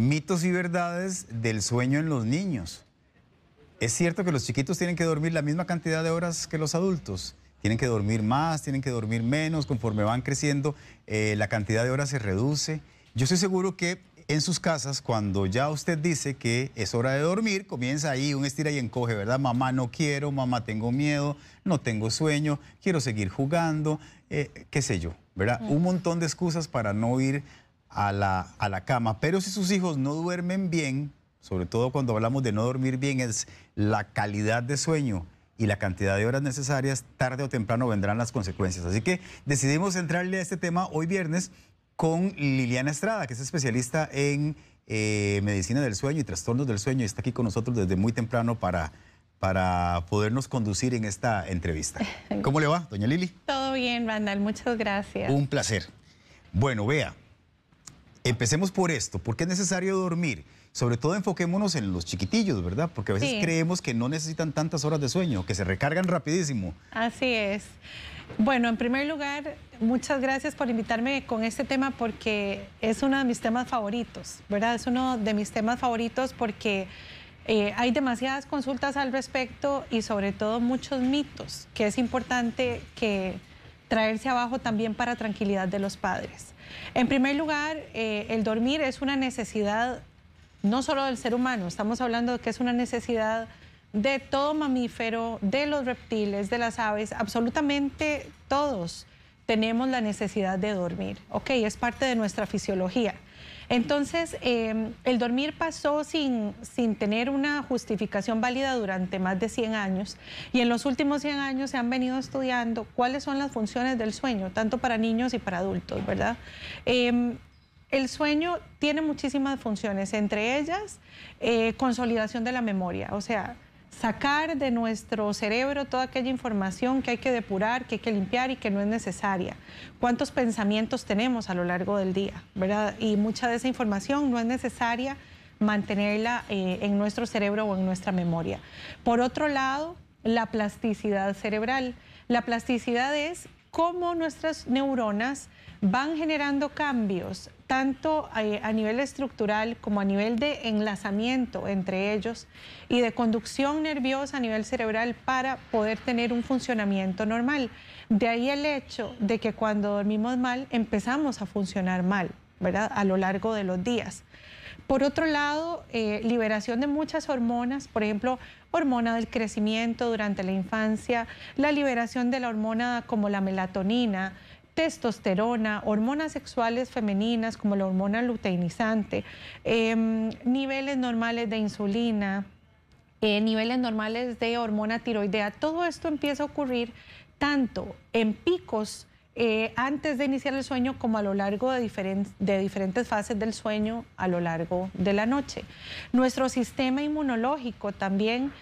mitos y verdades del sueño en los niños. ¿Es cierto que los chiquitos tienen que dormir la misma cantidad de horas que los adultos? ¿Tienen que dormir más, tienen que dormir menos? Conforme van creciendo, la cantidad de horas se reduce. Yo estoy seguro que en sus casas, cuando ya usted dice que es hora de dormir, comienza ahí un estira y encoge, ¿verdad? Mamá, no quiero, mamá, tengo miedo, no tengo sueño, quiero seguir jugando, qué sé yo, ¿verdad? Un montón de excusas para no ir a la cama. Pero si sus hijos no duermen bien, sobre todo cuando hablamos de no dormir bien, es la calidad de sueño y la cantidad de horas necesarias, tarde o temprano vendrán las consecuencias. Así que decidimos entrarle a este tema hoy viernes con Liliana Estrada, que es especialista en medicina del sueño y trastornos del sueño, y está aquí con nosotros desde muy temprano para podernos conducir en esta entrevista. ¿Cómo le va, doña Lili? Todo bien, Randall, muchas gracias. Un placer. Bueno, vea, empecemos por esto. ¿Por qué es necesario dormir? Sobre todo enfoquémonos en los chiquitillos, ¿verdad? Porque a veces creemos que no necesitan tantas horas de sueño, que se recargan rapidísimo. Así es. Bueno, en primer lugar, muchas gracias por invitarme con este tema porque es uno de mis temas favoritos, ¿verdad? Es uno de mis temas favoritos porque hay demasiadas consultas al respecto y sobre todo muchos mitos que es importante que traerse abajo también para tranquilidad de los padres. En primer lugar, el dormir es una necesidad no solo del ser humano, estamos hablando de que es una necesidad de todo mamífero, de los reptiles, de las aves, absolutamente todos tenemos la necesidad de dormir, ¿ok? Es parte de nuestra fisiología. Entonces, el dormir pasó sin tener una justificación válida durante más de 100 años y en los últimos 100 años se han venido estudiando cuáles son las funciones del sueño, tanto para niños y para adultos, ¿verdad? El sueño tiene muchísimas funciones, entre ellas consolidación de la memoria, o sea, sacar de nuestro cerebro toda aquella información que hay que depurar, que hay que limpiar y que no es necesaria. ¿Cuántos pensamientos tenemos a lo largo del día, verdad? Y mucha de esa información no es necesaria mantenerla en nuestro cerebro o en nuestra memoria. Por otro lado, la plasticidad cerebral. La plasticidad es cómo nuestras neuronas van generando cambios, tanto a nivel estructural como a nivel de enlazamiento entre ellos y de conducción nerviosa a nivel cerebral para poder tener un funcionamiento normal. De ahí el hecho de que cuando dormimos mal empezamos a funcionar mal, ¿verdad? A lo largo de los días. Por otro lado, liberación de muchas hormonas, por ejemplo, hormona del crecimiento durante la infancia, la liberación de la hormona como la melatonina, testosterona, hormonas sexuales femeninas como la hormona luteinizante, niveles normales de insulina, niveles normales de hormona tiroidea. Todo esto empieza a ocurrir tanto en picos antes de iniciar el sueño como a lo largo de diferentes fases del sueño a lo largo de la noche. Nuestro sistema inmunológico también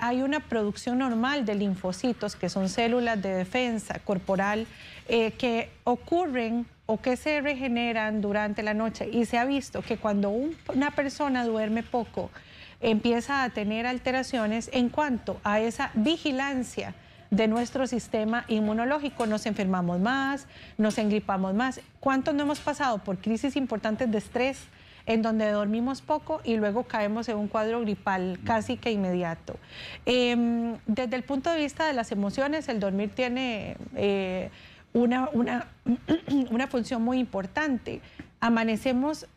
hay una producción normal de linfocitos, que son células de defensa corporal, que ocurren o que se regeneran durante la noche. Y se ha visto que cuando una persona duerme poco, empieza a tener alteraciones en cuanto a esa vigilancia de nuestro sistema inmunológico. Nos enfermamos más, nos engripamos más. ¿Cuántos no hemos pasado por crisis importantes de estrés en donde dormimos poco y luego caemos en un cuadro gripal casi que inmediato? Desde el punto de vista de las emociones, el dormir tiene una función muy importante. Amanecemos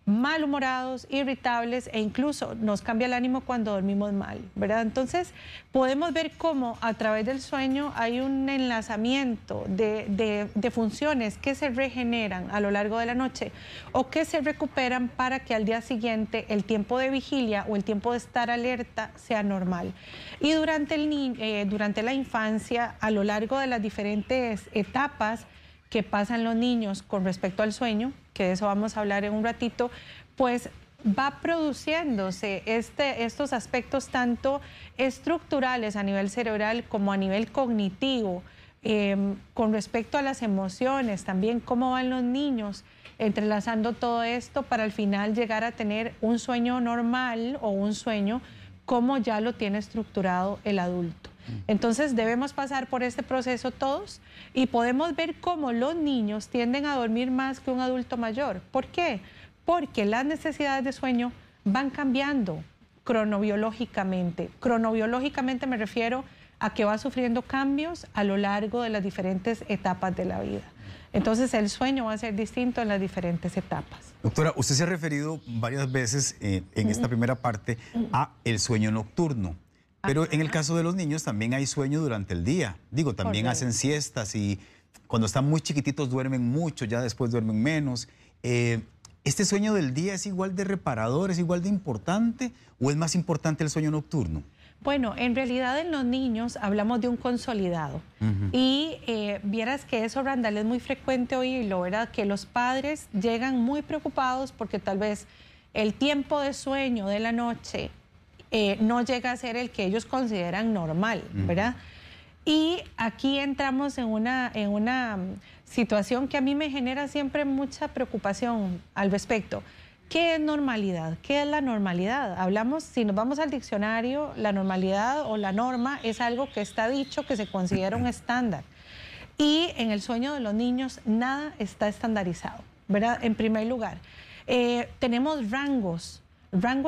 malhumorados, irritables e incluso nos cambia el ánimo cuando dormimos mal, ¿verdad? Entonces podemos ver cómo a través del sueño hay un enlazamiento de funciones que se regeneran a lo largo de la noche o que se recuperan para que al día siguiente el tiempo de vigilia o el tiempo de estar alerta sea normal. Y durante la infancia, a lo largo de las diferentes etapas que pasan los niños con respecto al sueño, que de eso vamos a hablar en un ratito, pues va produciéndose estos aspectos tanto estructurales a nivel cerebral como a nivel cognitivo, con respecto a las emociones, también cómo van los niños entrelazando todo esto para al final llegar a tener un sueño normal o un sueño como ya lo tiene estructurado el adulto. Entonces debemos pasar por este proceso todos y podemos ver cómo los niños tienden a dormir más que un adulto mayor. ¿Por qué? porque las necesidades de sueño van cambiando cronobiológicamente. Cronobiológicamente me refiero a que va sufriendo cambios a lo largo de las diferentes etapas de la vida. Entonces el sueño va a ser distinto en las diferentes etapas. Doctora, usted se ha referido varias veces en esta primera parte a el sueño nocturno, pero en el caso de los niños también hay sueño durante el día. Digo, también hacen siestas y cuando están muy chiquititos duermen mucho, ya después duermen menos. ¿Este sueño del día es igual de reparador, es igual de importante o es más importante el sueño nocturno? Bueno, en realidad en los niños hablamos de un consolidado. Y vieras que eso, Randall, es muy frecuente oírlo, ¿verdad? Que los padres llegan muy preocupados porque tal vez el tiempo de sueño de la noche no llega a ser el que ellos consideran normal, ¿verdad? Y aquí entramos en una situación que a mí me genera siempre mucha preocupación al respecto. ¿Qué es normalidad? ¿Qué es la normalidad? Hablamos, si nos vamos al diccionario, la normalidad o la norma es algo que está dicho, que se considera un estándar. Y en el sueño de los niños nada está estandarizado, ¿verdad? En primer lugar, tenemos rangos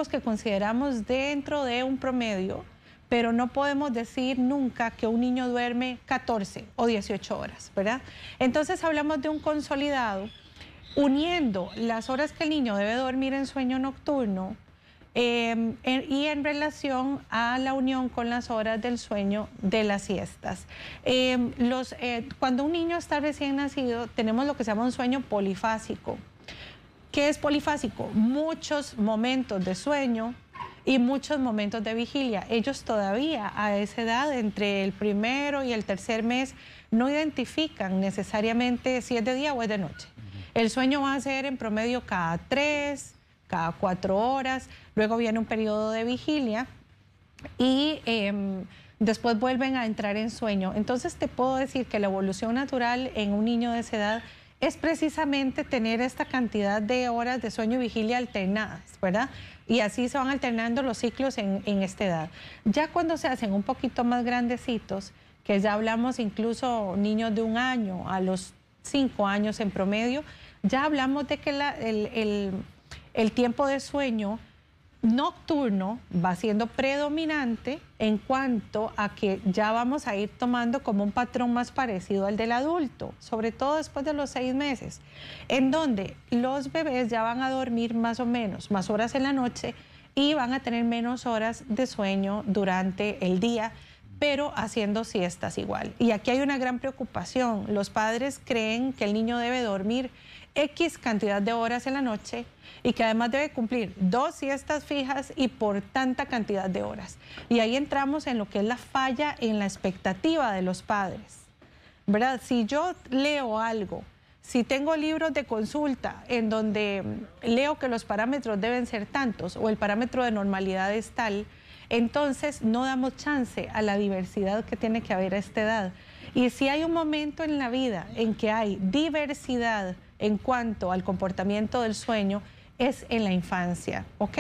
que consideramos dentro de un promedio, pero no podemos decir nunca que un niño duerme 14 o 18 horas, ¿verdad? Entonces hablamos de un consolidado, uniendo las horas que el niño debe dormir en sueño nocturno y en relación a la unión con las horas del sueño de las siestas. Cuando un niño está recién nacido, tenemos lo que se llama un sueño polifásico. ¿Qué es polifásico? Muchos momentos de sueño y muchos momentos de vigilia. Ellos todavía a esa edad, entre el primero y el tercer mes, no identifican necesariamente si es de día o es de noche. El sueño va a ser en promedio cada 3, cada 4 horas, luego viene un periodo de vigilia y después vuelven a entrar en sueño. Entonces te puedo decir que la evolución natural en un niño de esa edad es precisamente tener esta cantidad de horas de sueño y vigilia alternadas, ¿verdad? Y así se van alternando los ciclos en esta edad. Ya cuando se hacen un poquito más grandecitos, que ya hablamos incluso niños de 1 año a los 5 años en promedio, ya hablamos de que el tiempo de sueño nocturno va siendo predominante en cuanto a que ya vamos a ir tomando como un patrón más parecido al del adulto, sobre todo después de los 6 meses, en donde los bebés ya van a dormir más o menos más horas en la noche y van a tener menos horas de sueño durante el día, pero haciendo siestas igual. Y aquí hay una gran preocupación. Los padres creen que el niño debe dormir X cantidad de horas en la noche y que además debe cumplir 2 siestas fijas y por tanta cantidad de horas. Y ahí entramos en lo que es la falla en la expectativa de los padres, ¿verdad? Si yo leo algo, si tengo libros de consulta en donde leo que los parámetros deben ser tantos o el parámetro de normalidad es tal, entonces no damos chance a la diversidad que tiene que haber a esta edad. Y si hay un momento en la vida en que hay diversidad en cuanto al comportamiento del sueño, es en la infancia, ¿ok?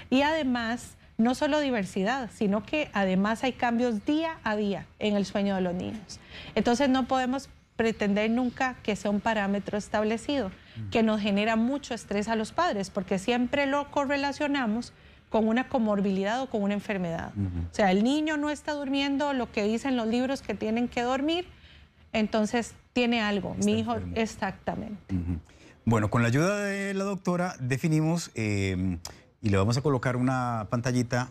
Y además, no solo diversidad, sino que además hay cambios día a día en el sueño de los niños. Entonces no podemos pretender nunca que sea un parámetro establecido, que nos genera mucho estrés a los padres, porque siempre lo correlacionamos con una comorbilidad o con una enfermedad. O sea, el niño no está durmiendo lo que dicen los libros que tienen que dormir, entonces tiene algo. Está mi hijo, enfermo. exactamente. Bueno, con la ayuda de la doctora definimos, y le vamos a colocar una pantallita,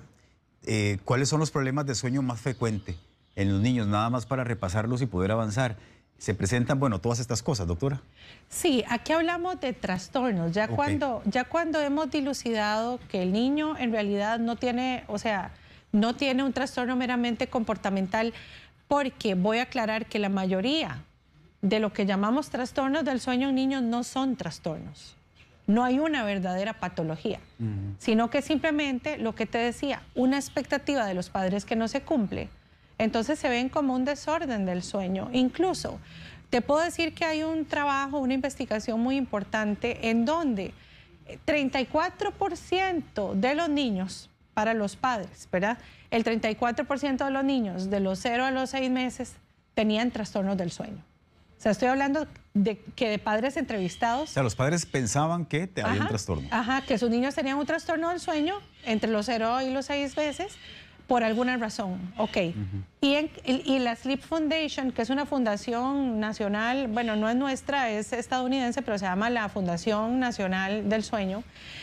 cuáles son los problemas de sueño más frecuentes en los niños, nada más para repasarlos y poder avanzar. Se presentan, bueno, todas estas cosas, doctora. Sí, aquí hablamos de trastornos. Ya cuando hemos dilucidado que el niño en realidad no tiene, o sea, no tiene un trastorno meramente comportamental, porque voy a aclarar que la mayoría de lo que llamamos trastornos del sueño en niños no son trastornos. No hay una verdadera patología, sino que simplemente lo que te decía, una expectativa de los padres que no se cumple. Entonces se ven como un desorden del sueño. Incluso te puedo decir que hay un trabajo, una investigación muy importante en donde 34% de los niños, para los padres, ¿verdad? El 34% de los niños de los 0 a los 6 meses tenían trastornos del sueño. O sea, estoy hablando de padres entrevistados. O sea, los padres pensaban que había un trastorno. Ajá, que sus niños tenían un trastorno del sueño entre los 0 y los 6 meses por alguna razón. Ok. Y la Sleep Foundation, que es una fundación nacional, bueno, no es nuestra, es estadounidense, pero se llama la Fundación Nacional del Sueño.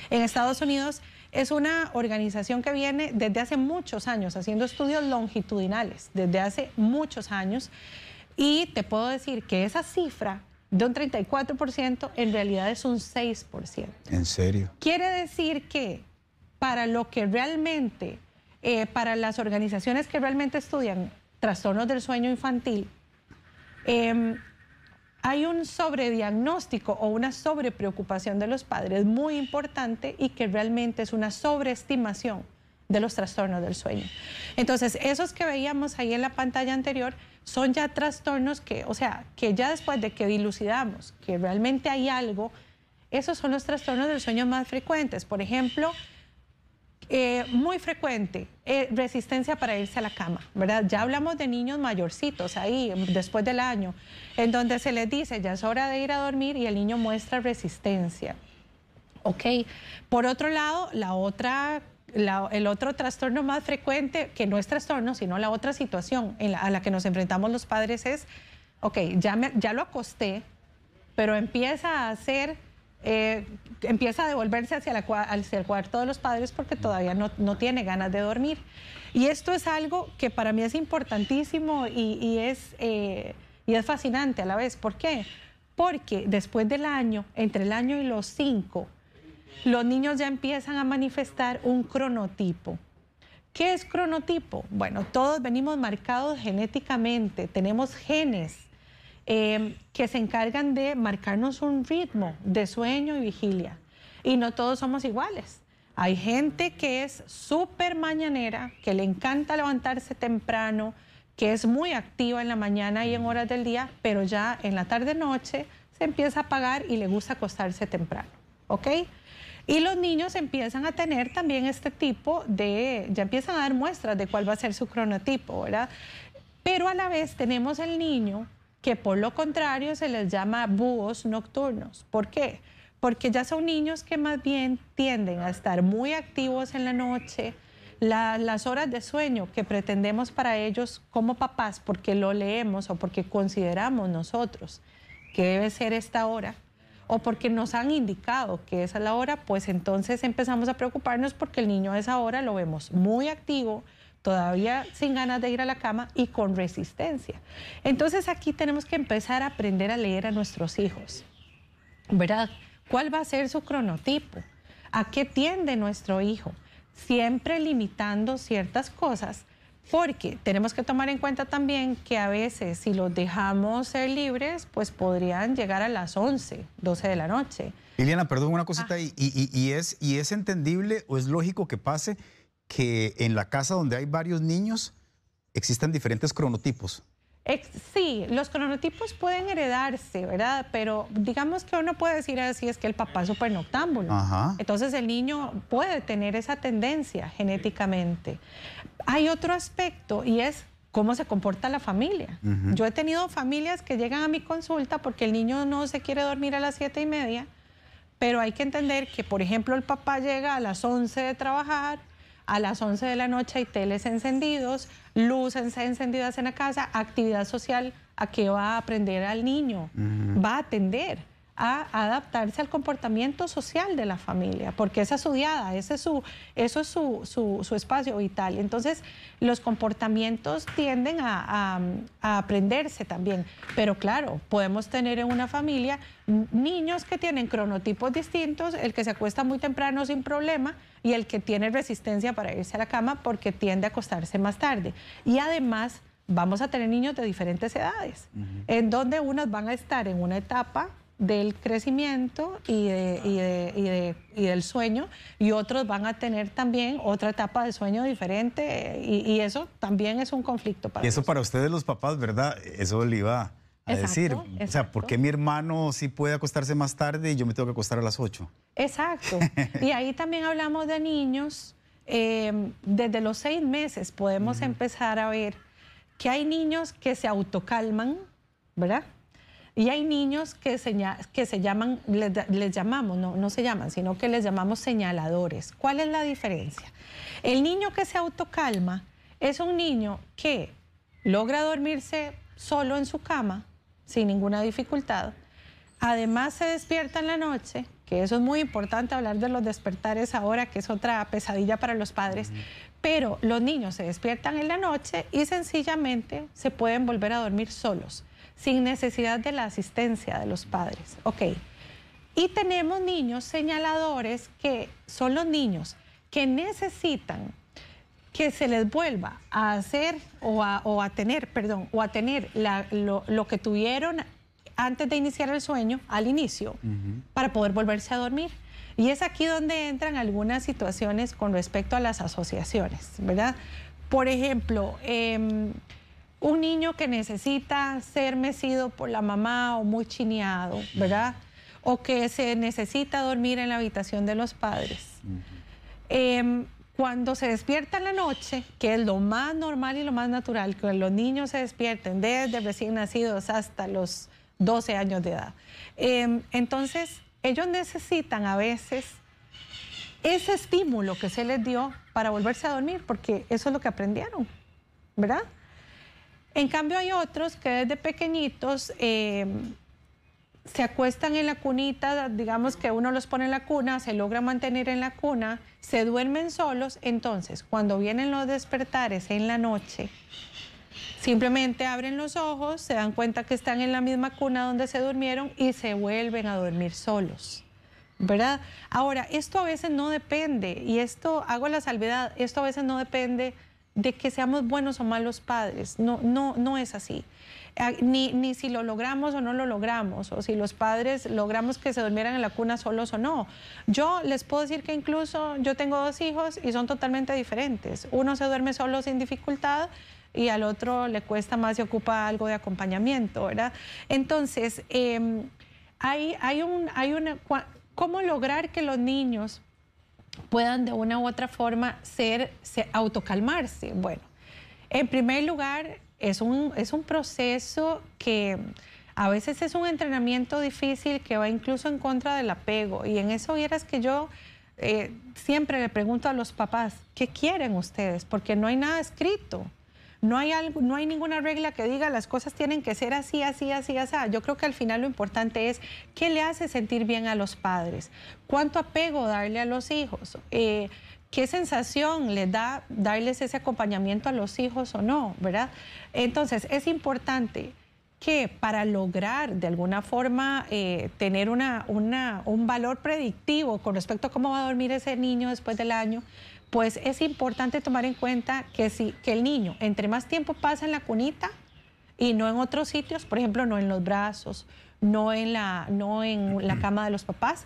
En Estados Unidos es una organización que viene desde hace muchos años haciendo estudios longitudinales, desde hace muchos años. Y te puedo decir que esa cifra de un 34% en realidad es un 6%. ¿En serio? Quiere decir que para lo que realmente, para las organizaciones que realmente estudian trastornos del sueño infantil, hay un sobrediagnóstico o una sobrepreocupación de los padres muy importante y que realmente es una sobreestimación de los trastornos del sueño. Entonces, esos que veíamos ahí en la pantalla anterior son ya trastornos que, o sea, que ya después de que dilucidamos que realmente hay algo, esos son los trastornos del sueño más frecuentes. Por ejemplo, muy frecuente, resistencia para irse a la cama, ¿verdad? Ya hablamos de niños mayorcitos ahí, después del año, en donde se les dice ya es hora de ir a dormir y el niño muestra resistencia. Ok. Por otro lado, el otro trastorno más frecuente, que no es trastorno, sino la otra situación a la que nos enfrentamos los padres es, ok, ya lo acosté, pero empieza a devolverse hacia el cuarto de los padres porque todavía no tiene ganas de dormir. Y esto es algo que para mí es importantísimo y es fascinante a la vez. ¿Por qué? Porque después del año, entre el año y los 5, los niños ya empiezan a manifestar un cronotipo. ¿Qué es cronotipo? Bueno, todos venimos marcados genéticamente, tenemos genes que se encargan de marcarnos un ritmo de sueño y vigilia. Y no todos somos iguales. Hay gente que es súper mañanera, que le encanta levantarse temprano, que es muy activa en la mañana y en horas del día, pero ya en la tarde-noche se empieza a apagar y le gusta acostarse temprano. ¿Ok? Y los niños empiezan a tener también este tipo ya empiezan a dar muestras de cuál va a ser su cronotipo, ¿verdad? Pero a la vez tenemos el niño que por lo contrario se les llama búhos nocturnos. ¿Por qué? Porque ya son niños que más bien tienden a estar muy activos en la noche. Las horas de sueño que pretendemos para ellos como papás, porque lo leemos o porque consideramos nosotros que debe ser esta hora, o porque nos han indicado que esa es la hora, pues entonces empezamos a preocuparnos porque el niño a esa hora lo vemos muy activo, todavía sin ganas de ir a la cama y con resistencia. Entonces aquí tenemos que empezar a aprender a leer a nuestros hijos, ¿verdad? ¿Cuál va a ser su cronotipo? ¿A qué tiende nuestro hijo? Siempre limitando ciertas cosas, porque tenemos que tomar en cuenta también que a veces si los dejamos ser libres, pues podrían llegar a las 11, 12 de la noche. Liliana, perdón, una cosita, ¿y es entendible o es lógico que pase que en la casa donde hay varios niños existan diferentes cronotipos? Sí, los cronotipos pueden heredarse, ¿verdad? Pero digamos que uno puede decir así, es que el papá es súper noctámbulo. Ajá. Entonces el niño puede tener esa tendencia genéticamente. Hay otro aspecto y es cómo se comporta la familia. Yo he tenido familias que llegan a mi consulta porque el niño no se quiere dormir a las 7:30, pero hay que entender que, por ejemplo, el papá llega a las 11 de trabajar, a las 11 de la noche hay teles encendidos, luces encendidas en la casa, actividad social, ¿a qué va a aprender al niño? Va a atender a adaptarse al comportamiento social de la familia, porque esa es su diada, eso es su espacio vital. Entonces, los comportamientos tienden a aprenderse también. Pero claro, podemos tener en una familia niños que tienen cronotipos distintos, el que se acuesta muy temprano sin problema y el que tiene resistencia para irse a la cama porque tiende a acostarse más tarde. Y además, vamos a tener niños de diferentes edades, en donde unos van a estar en una etapa del crecimiento y del sueño, y otros van a tener también otra etapa de sueño diferente, y eso también es un conflicto para Y eso nosotros. para ustedes los papás, ¿verdad? Eso le iba a decir. Exacto. O sea, ¿por qué mi hermano sí puede acostarse más tarde y yo me tengo que acostar a las 8? Exacto. Y ahí también hablamos de niños, desde los 6 meses podemos empezar a ver que hay niños que se autocalman, ¿verdad? Y hay niños que se llaman, les llamamos, no se llaman, sino que les llamamos señaladores. ¿Cuál es la diferencia? El niño que se autocalma es un niño que logra dormirse solo en su cama, sin ninguna dificultad. Además se despierta en la noche, que eso es muy importante hablar de los despertares ahora, que es otra pesadilla para los padres, pero los niños se despiertan en la noche y sencillamente se pueden volver a dormir solos, sin necesidad de la asistencia de los padres. Ok. Y tenemos niños señaladores que son los niños que necesitan que se les vuelva a hacer o a tener lo que tuvieron antes de iniciar el sueño, al inicio, para poder volverse a dormir. Y es aquí donde entran algunas situaciones con respecto a las asociaciones, ¿verdad? Por ejemplo, un niño que necesita ser mecido por la mamá o muy chineado, ¿verdad? O que se necesita dormir en la habitación de los padres. Cuando se despierta en la noche, que es lo más normal y lo más natural, que los niños se despierten desde recién nacidos hasta los 12 años de edad. Entonces, ellos necesitan a veces ese estímulo que se les dio para volverse a dormir, porque eso es lo que aprendieron, ¿verdad? En cambio, hay otros que desde pequeñitos se acuestan en la cunita, digamos que uno los pone en la cuna, se logra mantener en la cuna, se duermen solos. Entonces, cuando vienen los despertares en la noche, simplemente abren los ojos, se dan cuenta que están en la misma cuna donde se durmieron y se vuelven a dormir solos, ¿verdad? Ahora, esto a veces no depende, y esto hago la salvedad, esto a veces no depende de que seamos buenos o malos padres, no es así. Ni si lo logramos o no lo logramos, o si los padres logramos que se durmieran en la cuna solos o no. Yo les puedo decir que incluso yo tengo 2 hijos y son totalmente diferentes. Uno se duerme solo sin dificultad y al otro le cuesta más y ocupa algo de acompañamiento, ¿verdad? Entonces, ¿cómo lograr que los niños puedan de una u otra forma autocalmarse? Bueno, en primer lugar, es un proceso que a veces es un entrenamiento difícil que va incluso en contra del apego. Y en eso vieras que yo siempre le pregunto a los papás, ¿qué quieren ustedes? Porque no hay nada escrito. No hay ninguna regla que diga las cosas tienen que ser así, así, así, así. Yo creo que al final lo importante es qué le hace sentir bien a los padres, cuánto apego darle a los hijos, qué sensación les da darles ese acompañamiento a los hijos o no, ¿verdad? Entonces, es importante que para lograr de alguna forma tener un valor predictivo con respecto a cómo va a dormir ese niño después del año, pues es importante tomar en cuenta que el niño, entre más tiempo pasa en la cunita y no en otros sitios, por ejemplo, no en los brazos, no en la cama de los papás,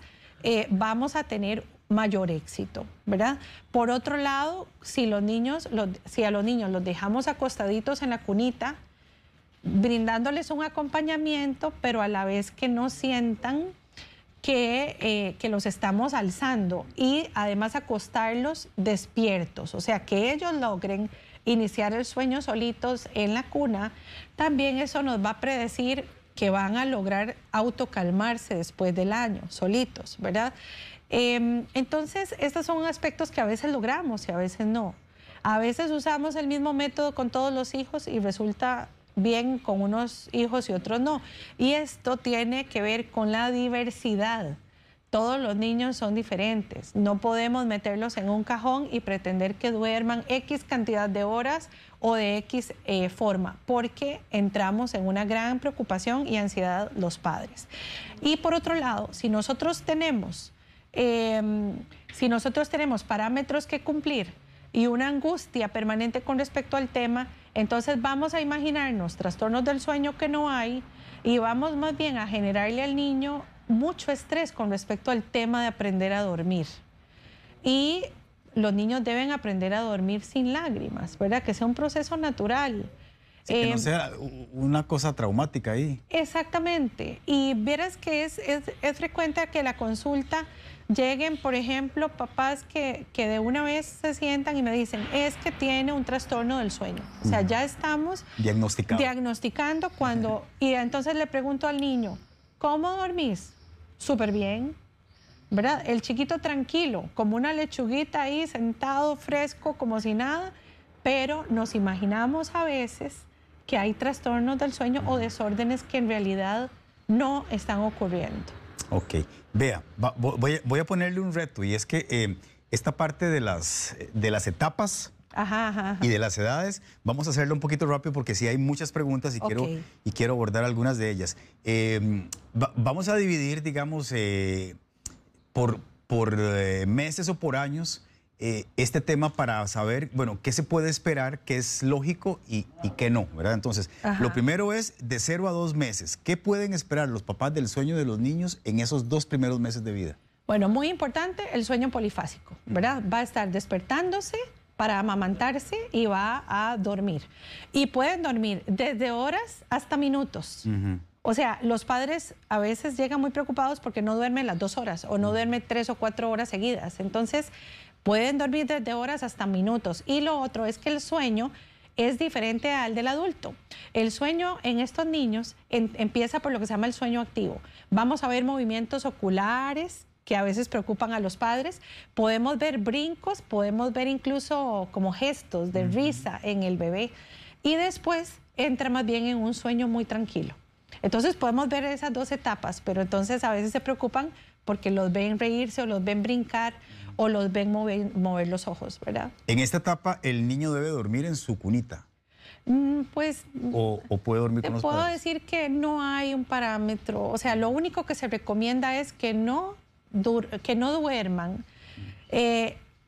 vamos a tener mayor éxito, ¿verdad? Por otro lado, si a los niños los dejamos acostaditos en la cunita, brindándoles un acompañamiento, pero a la vez que no sientan que los estamos alzando, y además acostarlos despiertos, o sea, que ellos logren iniciar el sueño solitos en la cuna, también eso nos va a predecir que van a lograr autocalmarse después del año, solitos, ¿verdad? Entonces, estos son aspectos que a veces logramos y a veces no. A veces usamos el mismo método con todos los hijos y resulta bien con unos hijos y otros no. Y esto tiene que ver con la diversidad. Todos los niños son diferentes. No podemos meterlos en un cajón y pretender que duerman X cantidad de horas o de X forma, porque entramos en una gran preocupación y ansiedad los padres. Y por otro lado, si nosotros tenemos parámetros que cumplir y una angustia permanente con respecto al tema, entonces vamos a imaginarnos trastornos del sueño que no hay y vamos más bien a generarle al niño mucho estrés con respecto al tema de aprender a dormir. Y los niños deben aprender a dormir sin lágrimas, ¿verdad? Que sea un proceso natural. Sí, que no sea una cosa traumática ahí. Exactamente. Y vieras que es frecuente que la consulta lleguen, por ejemplo, papás que de una vez se sientan y me dicen, es que tiene un trastorno del sueño. O sea, ya estamos diagnosticando cuando... Y entonces le pregunto al niño, ¿cómo dormís? Súper bien, ¿verdad? El chiquito tranquilo, como una lechuguita ahí, sentado, fresco, como si nada, pero nos imaginamos a veces que hay trastornos del sueño o desórdenes que en realidad no están ocurriendo. Ok, vea, voy a ponerle un reto y es que esta parte de las etapas y de las edades, vamos a hacerlo un poquito rápido porque sí hay muchas preguntas y quiero abordar algunas de ellas. Vamos a dividir, digamos, por meses o por años este tema para saber, bueno, qué se puede esperar, qué es lógico y qué no, ¿verdad? Entonces, lo primero es de 0 a 2 meses. ¿Qué pueden esperar los papás del sueño de los niños en esos 2 primeros meses de vida? Bueno, muy importante el sueño polifásico, ¿verdad? Va a estar despertándose para amamantarse y va a dormir. Y pueden dormir desde horas hasta minutos. O sea, los padres a veces llegan muy preocupados porque no duermen las 2 horas o no duermen 3 o 4 horas seguidas. Entonces, pueden dormir desde horas hasta minutos. Y lo otro es que el sueño es diferente al del adulto. El sueño en estos niños empieza por lo que se llama el sueño activo. Vamos a ver movimientos oculares que a veces preocupan a los padres. Podemos ver brincos, podemos ver incluso como gestos de risa en el bebé. Y después entra más bien en un sueño muy tranquilo. Entonces podemos ver esas 2 etapas, pero entonces a veces se preocupan porque los ven reírse o los ven brincar o los ven mover los ojos, ¿verdad? En esta etapa, ¿el niño debe dormir en su cunita? Pues... ¿O puede dormir con los padres? Te puedo decir que no hay un parámetro. O sea, lo único que se recomienda es que no duerman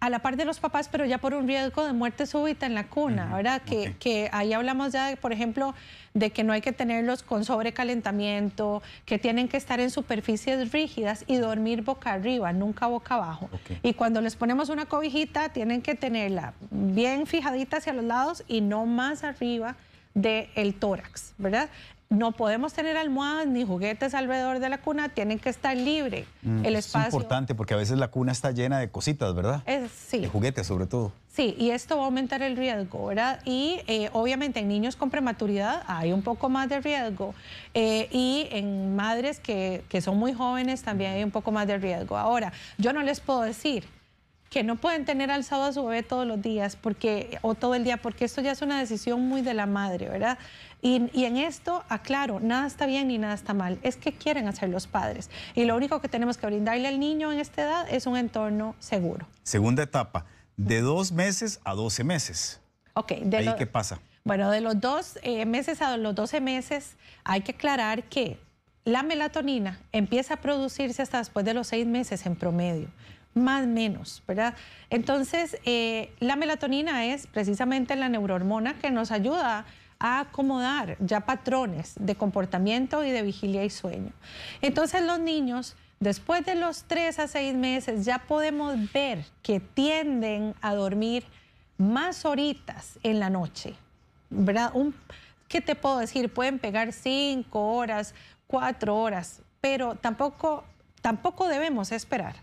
a la par de los papás, pero ya por un riesgo de muerte súbita en la cuna, ¿verdad? Que ahí hablamos ya, por ejemplo, de que no hay que tenerlos con sobrecalentamiento, que tienen que estar en superficies rígidas y dormir boca arriba, nunca boca abajo. Y cuando les ponemos una cobijita, tienen que tenerla bien fijadita hacia los lados y no más arriba del tórax, ¿verdad? No podemos tener almohadas ni juguetes alrededor de la cuna, tienen que estar libre el espacio. Es importante porque a veces la cuna está llena de cositas, ¿verdad? Sí. De juguetes sobre todo. Sí, y esto va a aumentar el riesgo, ¿verdad? Y obviamente en niños con prematuridad hay un poco más de riesgo y en madres que son muy jóvenes también hay un poco más de riesgo. Ahora, yo no les puedo decir que no pueden tener alzado a su bebé todos los días o todo el día, porque esto ya es una decisión muy de la madre, ¿verdad? Y en esto, aclaro, nada está bien ni nada está mal, es que quieren hacer los padres. Y lo único que tenemos que brindarle al niño en esta edad es un entorno seguro. Segunda etapa, de 2 meses a 12 meses. Ok. ¿Ahí qué pasa? Bueno, de los 2 meses a los 12 meses hay que aclarar que la melatonina empieza a producirse hasta después de los 6 meses en promedio. Más o menos, ¿verdad? Entonces, la melatonina es precisamente la neurohormona que nos ayuda a acomodar ya patrones de comportamiento y de vigilia y sueño. Entonces, los niños, después de los 3 a 6 meses, ya podemos ver que tienden a dormir más horitas en la noche, ¿verdad? ¿Qué te puedo decir? Pueden pegar 5 horas, 4 horas, pero tampoco debemos esperar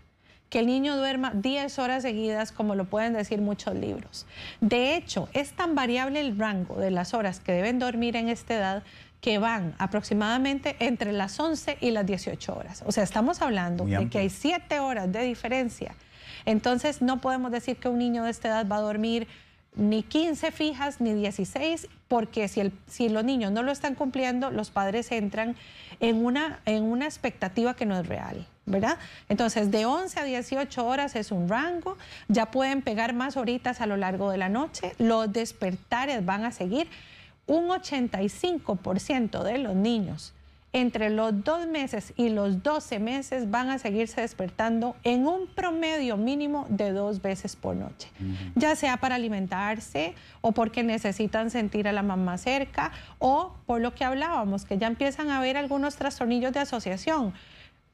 que el niño duerma 10 horas seguidas, como lo pueden decir muchos libros. De hecho, es tan variable el rango de las horas que deben dormir en esta edad que van aproximadamente entre las 11 y las 18 horas. O sea, estamos hablando de que hay 7 horas de diferencia. Entonces, no podemos decir que un niño de esta edad va a dormir ni 15 fijas ni 16, porque si los niños no lo están cumpliendo, los padres entran en una expectativa que no es real, ¿verdad? Entonces, de 11 a 18 horas es un rango, ya pueden pegar más horitas a lo largo de la noche, los despertares van a seguir. Un 85% de los niños entre los 2 meses y los 12 meses van a seguirse despertando en un promedio mínimo de 2 veces por noche, ya sea para alimentarse o porque necesitan sentir a la mamá cerca o por lo que hablábamos, que ya empiezan a haber algunos trastornillos de asociación.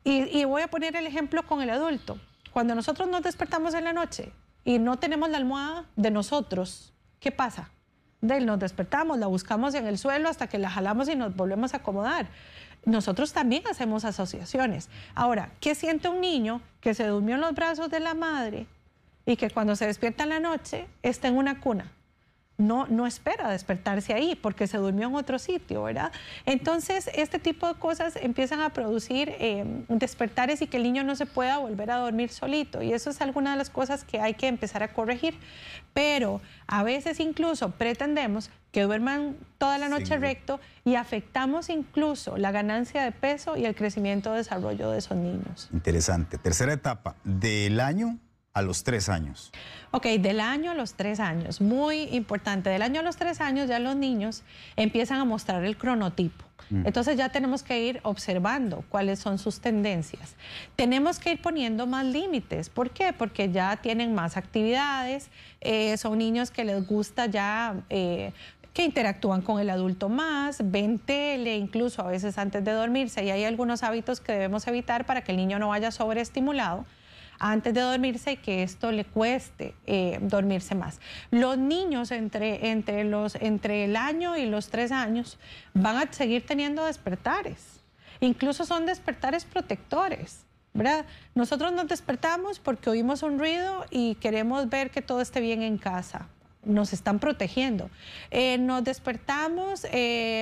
Y voy a poner el ejemplo con el adulto. Cuando nosotros nos despertamos en la noche y no tenemos la almohada de nosotros, ¿qué pasa? nos despertamos, la buscamos en el suelo hasta que la jalamos y nos volvemos a acomodar. Nosotros también hacemos asociaciones. Ahora, ¿qué siente un niño que se durmió en los brazos de la madre y que cuando se despierta en la noche está en una cuna? No espera despertarse ahí porque se durmió en otro sitio, ¿verdad? Entonces, este tipo de cosas empiezan a producir despertares y que el niño no se pueda volver a dormir solito. Y eso es alguna de las cosas que hay que empezar a corregir. Pero a veces incluso pretendemos que duerman toda la noche recto y afectamos incluso la ganancia de peso y el crecimiento y desarrollo de esos niños. Interesante. Tercera etapa, del año a los 3 años. Ok, del año a los 3 años, muy importante. Del año a los 3 años ya los niños empiezan a mostrar el cronotipo. Entonces ya tenemos que ir observando cuáles son sus tendencias. Tenemos que ir poniendo más límites. ¿Por qué? Porque ya tienen más actividades, son niños que les gusta ya... que interactúan con el adulto más, ven tele, incluso a veces antes de dormirse, y hay algunos hábitos que debemos evitar para que el niño no vaya sobreestimulado antes de dormirse y que esto le cueste dormirse más. Los niños entre el año y los 3 años van a seguir teniendo despertares, incluso son despertares protectores, ¿verdad? Nosotros nos despertamos porque oímos un ruido y queremos ver que todo esté bien en casa. Nos están protegiendo. Nos despertamos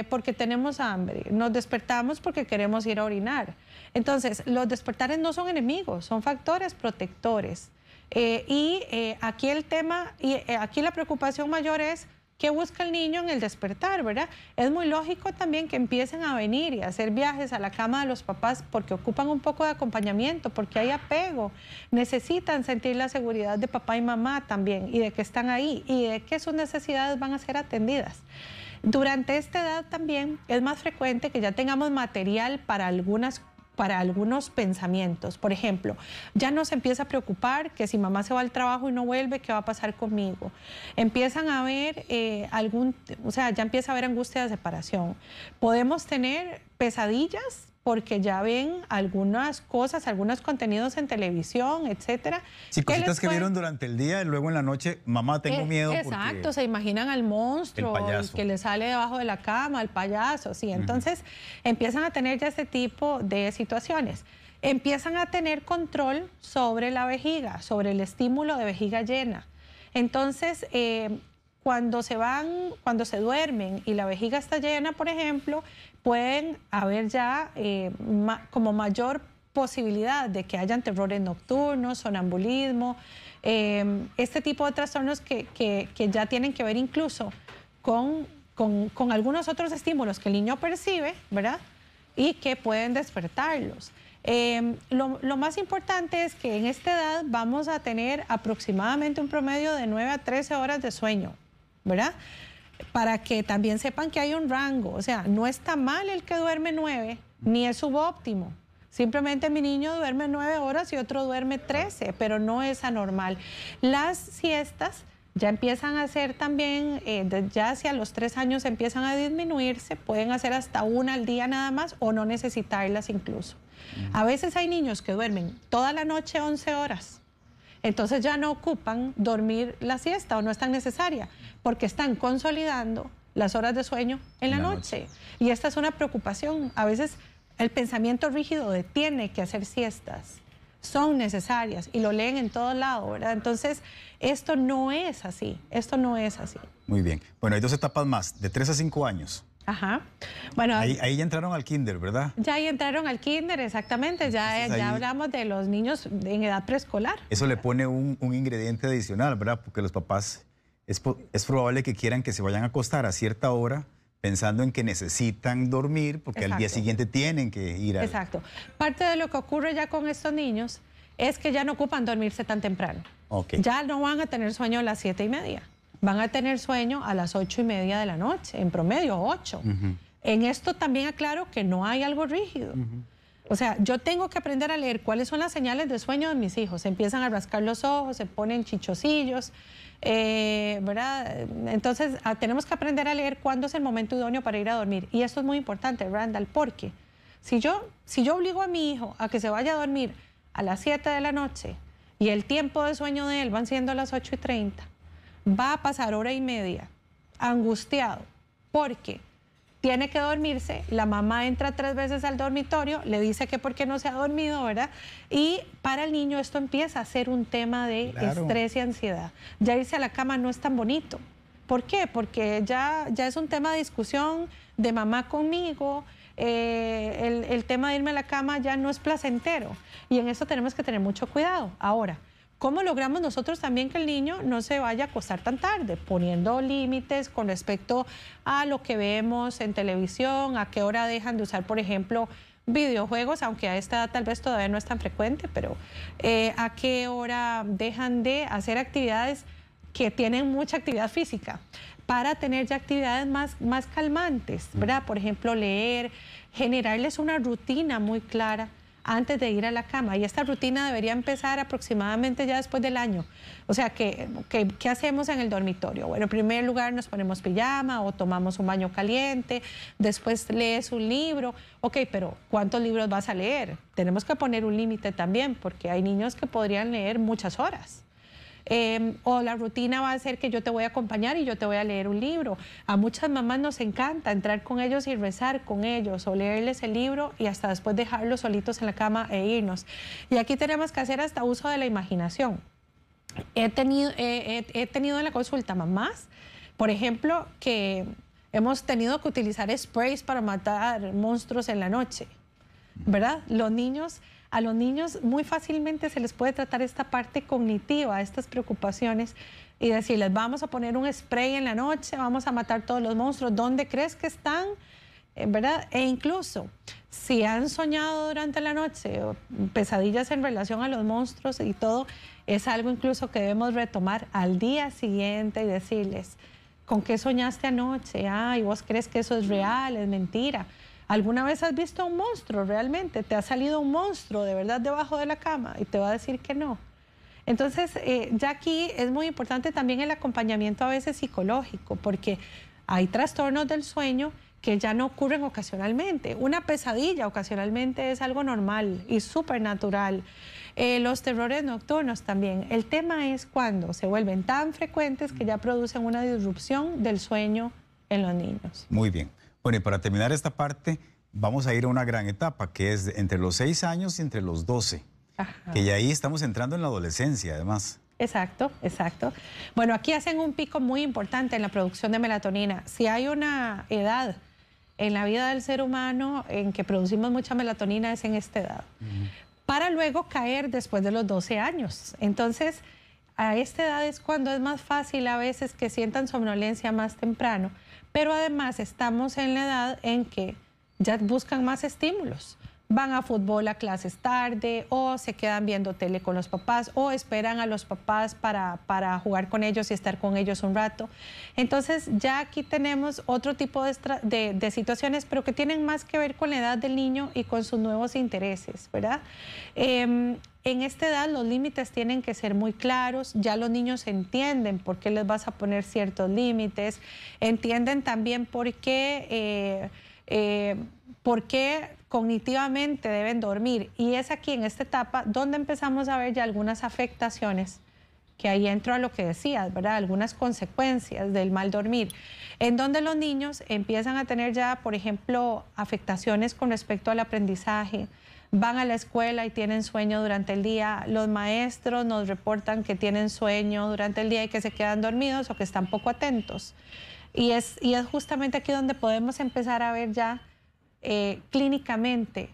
porque tenemos hambre. Nos despertamos porque queremos ir a orinar. Entonces, los despertares no son enemigos, son factores protectores. Aquí el tema, aquí la preocupación mayor es ¿qué busca el niño en el despertar, verdad? Es muy lógico también que empiecen a venir y a hacer viajes a la cama de los papás porque ocupan un poco de acompañamiento, porque hay apego. Necesitan sentir la seguridad de papá y mamá también y de que están ahí y de que sus necesidades van a ser atendidas. Durante esta edad también es más frecuente que ya tengamos material para algunos pensamientos. Por ejemplo, ya nos empieza a preocupar que si mamá se va al trabajo y no vuelve, ¿qué va a pasar conmigo? Empiezan a ver ya empieza a haber angustia de separación. Podemos tener pesadillas porque ya ven algunas cosas, algunos contenidos en televisión, etcétera. Sí, cositas que vieron durante el día y luego en la noche, mamá, tengo miedo. Exacto, se imaginan al monstruo que le sale debajo de la cama, al payaso, sí. Entonces empiezan a tener ya este tipo de situaciones. Empiezan a tener control sobre la vejiga, sobre el estímulo de vejiga llena. Entonces, cuando se duermen y la vejiga está llena, por ejemplo, pueden haber ya como mayor posibilidad de que hayan terrores nocturnos, sonambulismo, este tipo de trastornos que ya tienen que ver incluso con algunos otros estímulos que el niño percibe, ¿verdad? Y que pueden despertarlos. Lo más importante es que en esta edad vamos a tener aproximadamente un promedio de 9 a 13 horas de sueño, ¿verdad? Para que también sepan que hay un rango, o sea, no está mal el que duerme 9, ni es subóptimo. Simplemente mi niño duerme 9 horas y otro duerme 13, pero no es anormal. Las siestas ya empiezan a ser también, ya hacia los 3 años empiezan a disminuirse, pueden hacer hasta 1 al día nada más o no necesitarlas incluso. A veces hay niños que duermen toda la noche 11 horas. Entonces ya no ocupan dormir la siesta o no es tan necesaria porque están consolidando las horas de sueño en la noche. Y esta es una preocupación. A veces el pensamiento rígido de tiene que hacer siestas son necesarias y lo leen en todo lado, ¿verdad? Entonces esto no es así, esto no es así. Muy bien. Bueno, hay 2 etapas más, de 3 a 5 años. Ajá. Bueno, ahí ya entraron al kinder, ¿verdad? Ya ahí entraron al kinder, exactamente. Ya hablamos de los niños en edad preescolar. Eso le pone un ingrediente adicional, ¿verdad? Porque los papás es probable que quieran que se vayan a acostar a cierta hora pensando en que necesitan dormir porque al día siguiente tienen que ir a... Exacto. Parte de lo que ocurre ya con estos niños es que ya no ocupan dormirse tan temprano. Okay. Ya no van a tener sueño a las 7:30. Van a tener sueño a las 8:30 de la noche, en promedio 8. En esto también aclaro que no hay algo rígido. O sea, yo tengo que aprender a leer cuáles son las señales de sueño de mis hijos. Se empiezan a rascar los ojos, se ponen chichosillos, ¿verdad? Entonces, tenemos que aprender a leer cuándo es el momento idóneo para ir a dormir. Y esto es muy importante, Randall, porque si yo obligo a mi hijo a que se vaya a dormir a las 7 de la noche y el tiempo de sueño de él van siendo las 8:30, va a pasar 1 hora y media angustiado porque tiene que dormirse, la mamá entra 3 veces al dormitorio, le dice que por qué no se ha dormido, ¿verdad? Y para el niño esto empieza a ser un tema de estrés y ansiedad. Ya irse a la cama no es tan bonito. ¿Por qué? Porque ya es un tema de discusión de mamá conmigo, el tema de irme a la cama ya no es placentero y en eso tenemos que tener mucho cuidado. Ahora, ¿cómo logramos nosotros también que el niño no se vaya a acostar tan tarde? Poniendo límites con respecto a lo que vemos en televisión, a qué hora dejan de usar, por ejemplo, videojuegos, aunque a esta edad tal vez todavía no es tan frecuente, pero a qué hora dejan de hacer actividades que tienen mucha actividad física para tener ya actividades más calmantes, ¿verdad? Por ejemplo, leer, generarles una rutina muy clara antes de ir a la cama. Y esta rutina debería empezar aproximadamente ya después del año. O sea, ¿qué hacemos en el dormitorio? Bueno, en primer lugar nos ponemos pijama o tomamos un baño caliente, después lees un libro. Ok, pero ¿cuántos libros vas a leer? Tenemos que poner un límite también, porque hay niños que podrían leer muchas horas. O la rutina va a ser que yo te voy a acompañar y yo te voy a leer un libro. A muchas mamás nos encanta entrar con ellos y rezar con ellos o leerles el libro y hasta después dejarlos solitos en la cama e irnos. Y aquí tenemos que hacer hasta uso de la imaginación. He tenido en la consulta mamás, por ejemplo, que hemos tenido que utilizar sprays para matar monstruos en la noche, ¿verdad? A los niños muy fácilmente se les puede tratar esta parte cognitiva, estas preocupaciones y decirles, vamos a poner un spray en la noche, vamos a matar todos los monstruos, ¿dónde crees que están? ¿Verdad? E incluso si han soñado durante la noche o pesadillas en relación a los monstruos y todo, es algo incluso que debemos retomar al día siguiente y decirles, ¿con qué soñaste anoche? ¿Y vos crees que eso es real, es mentira? ¿Alguna vez has visto un monstruo realmente? ¿Te ha salido un monstruo de verdad debajo de la cama? Y te va a decir que no. Entonces, ya aquí es muy importante también el acompañamiento a veces psicológico, porque hay trastornos del sueño que ya no ocurren ocasionalmente. Una pesadilla ocasionalmente es algo normal y súper natural. Los terrores nocturnos también. El tema es cuando se vuelven tan frecuentes que ya producen una disrupción del sueño en los niños. Muy bien. Bueno, y para terminar esta parte, vamos a ir a una gran etapa, que es entre los 6 años y entre los 12. Ajá. Que ya ahí estamos entrando en la adolescencia, además. Exacto, exacto. Bueno, aquí hacen un pico muy importante en la producción de melatonina. Si hay una edad en la vida del ser humano en que producimos mucha melatonina, es en esta edad. Para luego caer después de los 12 años. Entonces, a esta edad es cuando es más fácil a veces que sientan somnolencia más temprano. Pero además estamos en la edad en que ya buscan más estímulos. Van a fútbol a clases tarde o se quedan viendo tele con los papás o esperan a los papás para jugar con ellos y estar con ellos un rato. Entonces ya aquí tenemos otro tipo de situaciones, pero que tienen más que ver con la edad del niño y con sus nuevos intereses, ¿verdad? En esta edad los límites tienen que ser muy claros, ya los niños entienden por qué les vas a poner ciertos límites, entienden también por qué cognitivamente deben dormir. Y es aquí en esta etapa donde empezamos a ver ya algunas afectaciones, que ahí entro a lo que decías, ¿verdad? Algunas consecuencias del mal dormir, en donde los niños empiezan a tener ya, por ejemplo, afectaciones con respecto al aprendizaje. Van a la escuela y tienen sueño durante el día. Los maestros nos reportan que tienen sueño durante el día y que se quedan dormidos o que están poco atentos. Y es justamente aquí donde podemos empezar a ver ya clínicamente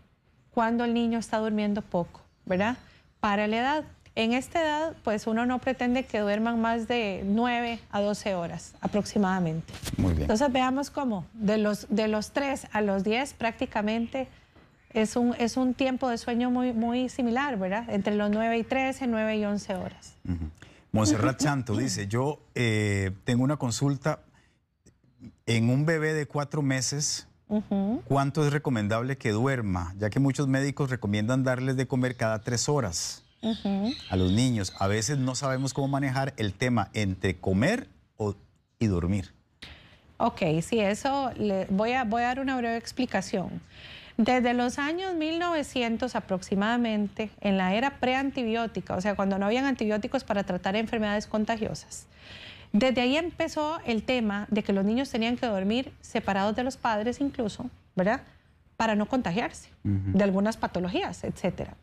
cuando el niño está durmiendo poco, ¿verdad? Para la edad. En esta edad, pues uno no pretende que duerman más de 9 a 12 horas aproximadamente. Muy bien. Entonces veamos cómo de los 3 a los 10 prácticamente es un tiempo de sueño muy similar, ¿verdad? Entre los 9 y 13, 9 y 11 horas. Montserrat Chanto dice, yo tengo una consulta en un bebé de 4 meses. ¿Cuánto es recomendable que duerma? Ya que muchos médicos recomiendan darles de comer cada 3 horas a los niños. A veces no sabemos cómo manejar el tema entre comer y dormir. Ok, sí, eso voy a dar una breve explicación. Desde los años 1900 aproximadamente, en la era preantibiótica, o sea, cuando no habían antibióticos para tratar enfermedades contagiosas, Desde ahí empezó el tema de que los niños tenían que dormir separados de los padres incluso, ¿verdad?, para no contagiarse de algunas patologías, etcétera.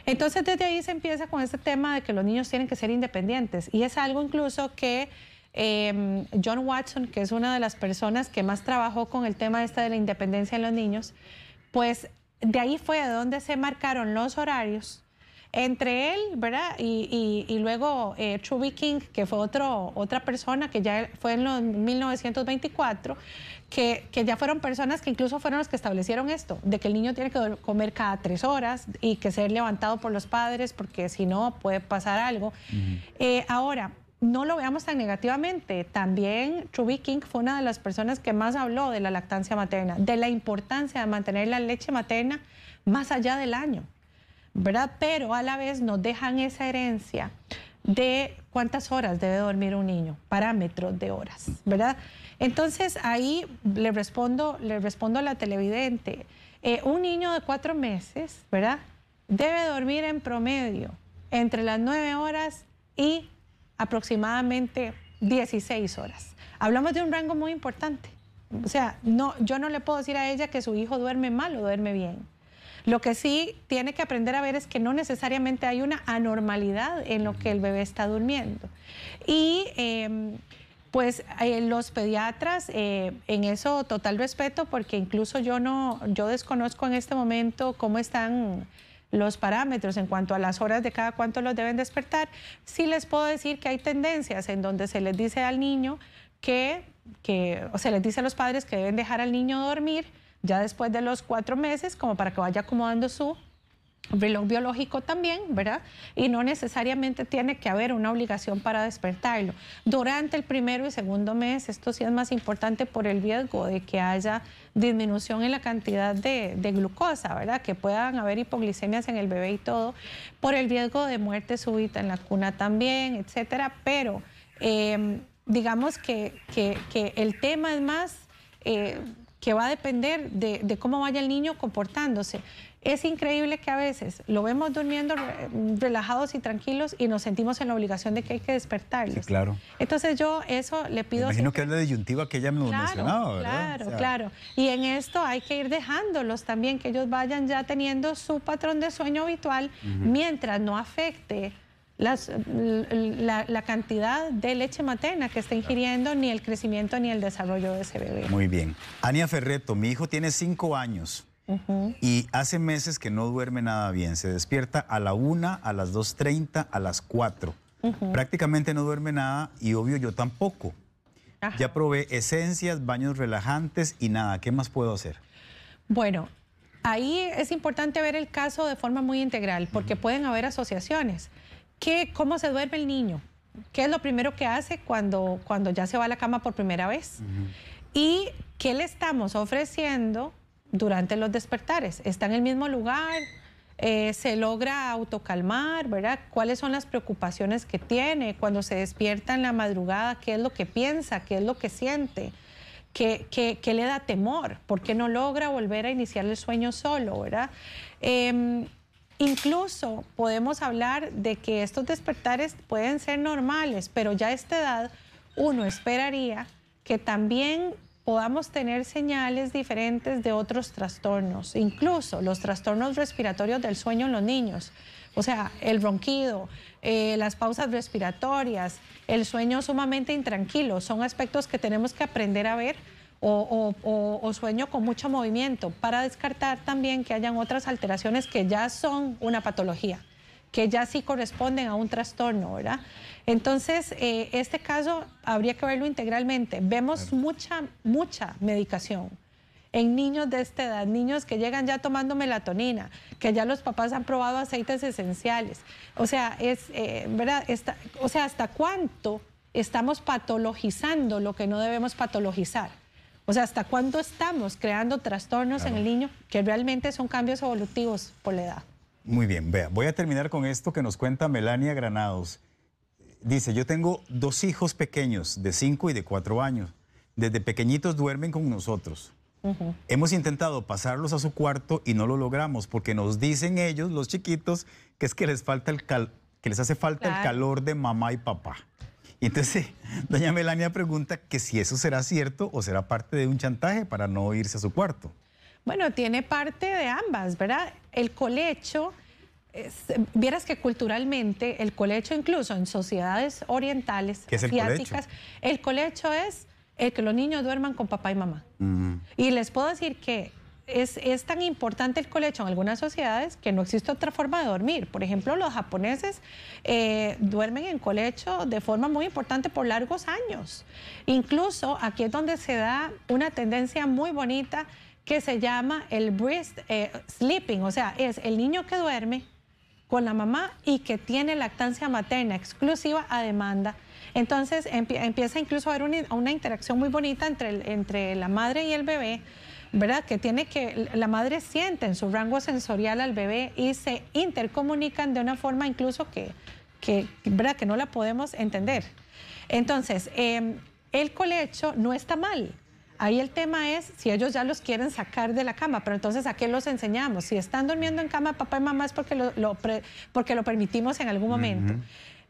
Entonces, desde ahí se empieza con este tema de que los niños tienen que ser independientes. Y es algo incluso que John Watson, que es una de las personas que más trabajó con el tema de la independencia en los niños, pues de ahí fue de donde se marcaron los horarios entre él, ¿verdad? Y luego Truby King, que fue otra persona que ya fue en los 1924, que ya fueron personas que incluso fueron los que establecieron esto, de que el niño tiene que comer cada 3 horas y que ser levantado por los padres, porque si no puede pasar algo. Ahora, no lo veamos tan negativamente. También Truby King fue una de las personas que más habló de la lactancia materna, de la importancia de mantener la leche materna más allá del año, ¿verdad? Pero a la vez nos dejan esa herencia de cuántas horas debe dormir un niño, parámetros de horas, ¿verdad? Entonces ahí le respondo a la televidente, un niño de 4 meses, ¿verdad?, debe dormir en promedio entre las 9 horas y aproximadamente 16 horas. Hablamos de un rango muy importante. O sea, yo no le puedo decir a ella que su hijo duerme mal o duerme bien. Lo que sí tiene que aprender a ver es que no necesariamente hay una anormalidad en lo que el bebé está durmiendo. Y pues los pediatras, en eso total respeto, porque incluso yo desconozco en este momento cómo están los parámetros en cuanto a las horas de cada cuánto los deben despertar. Sí les puedo decir que hay tendencias en donde se les dice al niño o se les dice a los padres que deben dejar al niño dormir ya después de los 4 meses, como para que vaya acomodando su reloj biológico también, ¿verdad? Y no necesariamente tiene que haber una obligación para despertarlo. Durante el 1er y 2.º mes, esto sí es más importante por el riesgo de que haya disminución en la cantidad de glucosa, ¿verdad? Que puedan haber hipoglicemias en el bebé y todo, por el riesgo de muerte súbita en la cuna también, etcétera. Pero digamos que el tema es más que va a depender de cómo vaya el niño comportándose. Es increíble que a veces lo vemos durmiendo relajados y tranquilos y nos sentimos en la obligación de que hay que despertarlos. Sí, claro. Entonces yo eso le pido... Me imagino que es la disyuntiva que ella me mencionaba, ¿verdad? Claro, o sea... claro. Y en esto hay que ir dejándolos también, que ellos vayan ya teniendo su patrón de sueño habitual, mientras no afecte la cantidad de leche materna que está ingiriendo, ni el crecimiento ni el desarrollo de ese bebé. Muy bien. Ania Ferretto, mi hijo tiene 5 años y hace meses que no duerme nada bien. Se despierta a la 1, a las 2:30, a las 4. Prácticamente no duerme nada y obvio yo tampoco. Ajá. Ya probé esencias, baños relajantes y nada. ¿Qué más puedo hacer? Bueno, ahí es importante ver el caso de forma muy integral, porque pueden haber asociaciones. ¿Cómo se duerme el niño? ¿Qué es lo primero que hace cuando ya se va a la cama por primera vez? ¿Y qué le estamos ofreciendo durante los despertares? ¿Está en el mismo lugar? ¿Se logra autocalmar, verdad? ¿Cuáles son las preocupaciones que tiene cuando se despierta en la madrugada? ¿Qué es lo que piensa? ¿Qué es lo que siente? ¿Qué le da temor? ¿Por qué no logra volver a iniciar el sueño solo, verdad? Incluso podemos hablar de que estos despertares pueden ser normales, pero ya a esta edad uno esperaría que también podamos tener señales diferentes de otros trastornos, incluso los trastornos respiratorios del sueño en los niños. O sea, el ronquido, las pausas respiratorias, el sueño sumamente intranquilo, son aspectos que tenemos que aprender a ver, o sueño con mucho movimiento, para descartar también que hayan otras alteraciones que ya son una patología, que ya sí corresponden a un trastorno, ¿verdad? Entonces, este caso habría que verlo integralmente. Vemos mucha medicación en niños de esta edad, niños que llegan ya tomando melatonina, que ya los papás han probado aceites esenciales. O sea, ¿verdad? O sea, ¿hasta cuánto estamos patologizando lo que no debemos patologizar? O sea, ¿hasta cuándo estamos creando trastornos en el niño que realmente son cambios evolutivos por la edad? Muy bien, vea, voy a terminar con esto que nos cuenta Melania Granados. Dice, yo tengo 2 hijos pequeños, de 5 y de 4 años. Desde pequeñitos duermen con nosotros. Hemos intentado pasarlos a su cuarto y no lo logramos porque nos dicen ellos, los chiquitos, que es que les falta que les hace falta el calor de mamá y papá. Entonces, doña Melania pregunta que si eso será cierto o será parte de un chantaje para no irse a su cuarto. Bueno, tiene parte de ambas, ¿verdad? El colecho, vieras que culturalmente el colecho, incluso en sociedades orientales, ¿Qué es el asiáticas, el colecho es el que los niños duerman con papá y mamá. Y les puedo decir que es tan importante el colecho en algunas sociedades que no existe otra forma de dormir. Por ejemplo, los japoneses duermen en colecho de forma muy importante por largos años. Incluso aquí es donde se da una tendencia muy bonita que se llama el breast sleeping, o sea, es el niño que duerme con la mamá y que tiene lactancia materna exclusiva a demanda. Entonces empieza incluso a haber una interacción muy bonita entre la madre y el bebé, ¿verdad? Que la madre siente en su rango sensorial al bebé y se intercomunican de una forma incluso ¿verdad? Que no la podemos entender. Entonces, el colecho no está mal. Ahí el tema es si ellos ya los quieren sacar de la cama, pero entonces ¿a qué los enseñamos? Si están durmiendo en cama papá y mamá es porque lo permitimos en algún momento.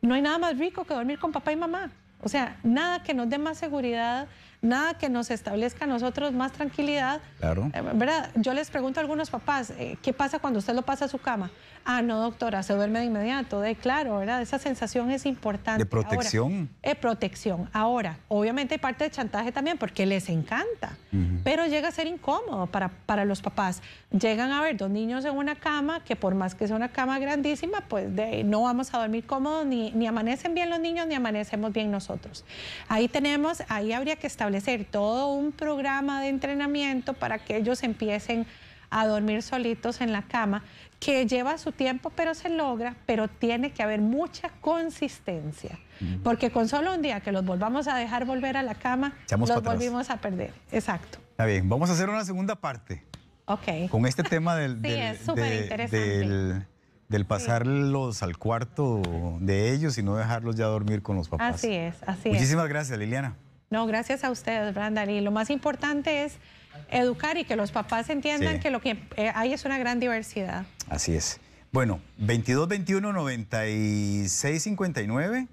No hay nada más rico que dormir con papá y mamá. O sea, nada que nos dé más seguridad, nada que nos establezca a nosotros más tranquilidad. Claro. ¿Verdad? Yo les pregunto a algunos papás, ¿qué pasa cuando usted lo pasa a su cama? Ah, no, doctora, se duerme de inmediato. Claro, ¿verdad? Esa sensación es importante. De protección. Ahora, protección. Ahora, obviamente hay parte de chantaje también porque les encanta, pero llega a ser incómodo para los papás. Llegan a ver dos niños en una cama que por más que sea una cama grandísima, pues no vamos a dormir cómodos, ni amanecen bien los niños, ni amanecemos bien nosotros. Ahí habría que establecer todo un programa de entrenamiento para que ellos empiecen a dormir solitos en la cama, que lleva su tiempo, pero se logra, pero tiene que haber mucha consistencia, porque con solo un día que los volvamos a dejar volver a la cama, los volvimos a perder. Exacto. Está bien, vamos a hacer una segunda parte. Ok. Con este tema es súper interesante. Del pasarlos al cuarto de ellos y no dejarlos ya dormir con los papás. Así es. Muchísimas gracias, Liliana. No, gracias a ustedes, Brandon. Y lo más importante es educar y que los papás entiendan que lo que hay es una gran diversidad. Así es. Bueno, 2221-9659.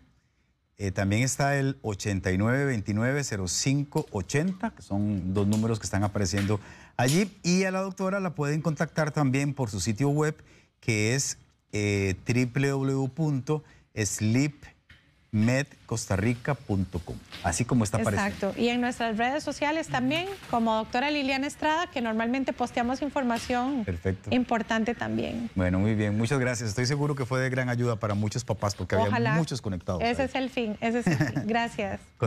También está el 8929-0580, que son dos números que están apareciendo allí. Y a la doctora la pueden contactar también por su sitio web, que es www.sleepmedcostarrica.com, así como está apareciendo. Exacto, y en nuestras redes sociales también, como doctora Liliana Estrada, que normalmente posteamos información importante también. Bueno, muy bien, muchas gracias. Estoy seguro que fue de gran ayuda para muchos papás porque había muchos conectados. Ese es el fin, Gracias.